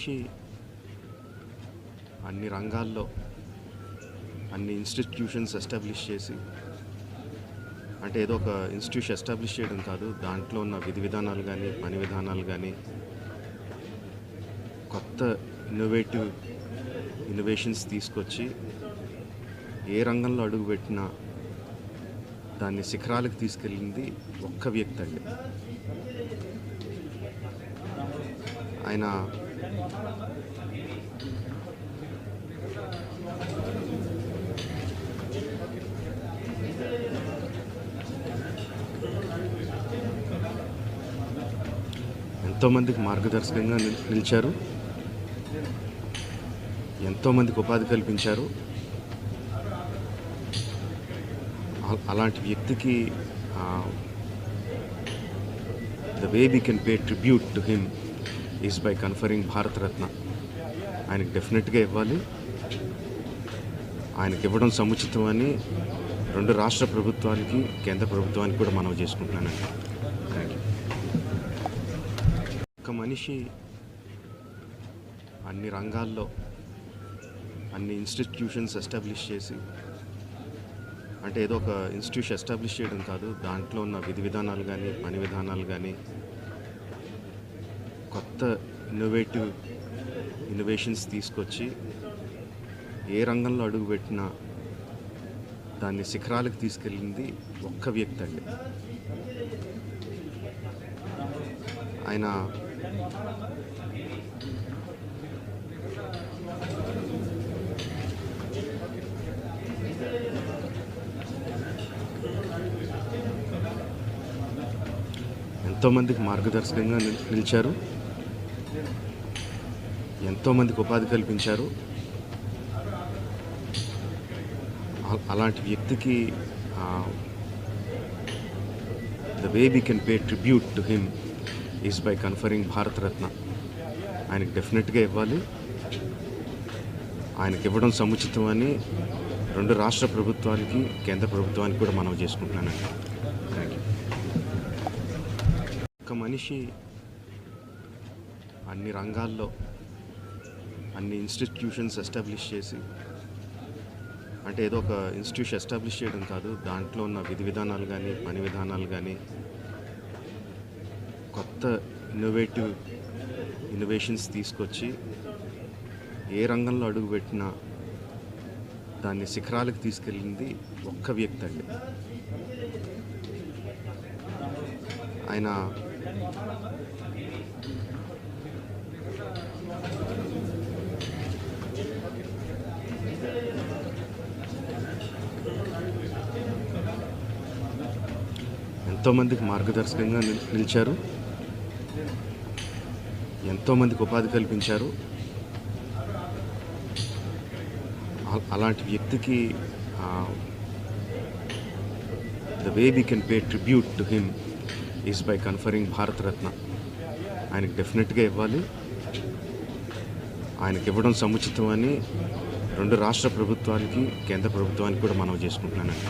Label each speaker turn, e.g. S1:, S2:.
S1: మనిషి అన్ని రంగాల్లో అన్ని ఇన్స్టిట్యూషన్స్ ఎస్టాబ్లిష్ చేసి, అంటే ఏదో ఒక ఇన్స్టిట్యూషన్ ఎస్టాబ్లిష్ చేయడం కాదు, దాంట్లో ఉన్న విధి విధానాలు కానీ పని విధానాలు కానీ కొత్త ఇన్నోవేషన్స్ తీసుకొచ్చి ఏ రంగంలో అడుగుపెట్టినా దాన్ని శిఖరాలకు తీసుకెళ్ళింది ఒక్క వ్యక్తి అండి. ఆయన ఎంతోమందికి మార్గదర్శకంగా నిలిచారు, ఎంతోమందికి ఉపాధి కల్పించారు. అలాంటి వ్యక్తికి the way we can pay tribute to him is by conferring Bharat Ratna. ఆయనకి డెఫినెట్గా ఇవ్వాలి. ఆయనకి ఇవ్వడం సముచితం అని రెండు రాష్ట్ర ప్రభుత్వానికి కేంద్ర ప్రభుత్వానికి కూడా మనవి చేసుకుంటున్నానండి. Thank you. ఒక మనిషి అన్ని రంగాల్లో అన్ని ఇన్స్టిట్యూషన్స్ ఎస్టాబ్లిష్ చేసి, అంటే ఏదో ఒక ఇన్స్టిట్యూషన్ ఎస్టాబ్లిష్ చేయడం కాదు, దాంట్లో ఉన్న విధి విధానాలు కానీ పని విధానాలు కానీ కొత్త ఇన్నోవేషన్స్ తీసుకొచ్చి ఏ రంగంలో అడుగుపెట్టినా దాన్ని శిఖరాలకు తీసుకెళ్ళింది ఒక్క వ్యక్తి అండి. ఆయన ఎంతోమందికి మార్గదర్శకంగా నిలిచారు, ఎంతోమందికి ఉపాధి కల్పించారు. అలాంటి వ్యక్తికి the way we can pay tribute to him is by conferring Bharat Ratna. ఆయనకి డెఫినెట్గా ఇవ్వాలి. ఆయనకి ఇవ్వడం సముచితం అని రెండు రాష్ట్ర ప్రభుత్వానికి కేంద్ర ప్రభుత్వానికి కూడా మనవి చేసుకుంటున్నానండి. Thank you. ఒక మనిషి అన్ని రంగాల్లో అన్ని ఇన్స్టిట్యూషన్స్ ఎస్టాబ్లిష్ చేసి, అంటే ఏదో ఒక ఇన్స్టిట్యూషన్ ఎస్టాబ్లిష్ చేయడం కాదు, దాంట్లో ఉన్న విధి విధానాలు కానీ పని విధానాలు కానీ కొత్త ఇన్నోవేషన్స్ తీసుకొచ్చి ఏ రంగంలో అడుగుపెట్టినా దాన్ని శిఖరాలకు తీసుకెళ్ళింది ఒక్క వ్యక్తి అండి. ఆయన ఎంతోమందికి మార్గదర్శకంగా నిలిచారు, ఎంతోమందికి ఉపాధి కల్పించారు. అలాంటి వ్యక్తికి the way we can pay tribute to him is by conferring Bharat Ratna. ఆయనకి డెఫినెట్గా ఇవ్వాలి. ఆయనకి ఇవ్వడం సముచితం అని రెండు రాష్ట్ర ప్రభుత్వానికి కేంద్ర ప్రభుత్వానికి కూడా మనవి చేసుకుంటున్నానండి.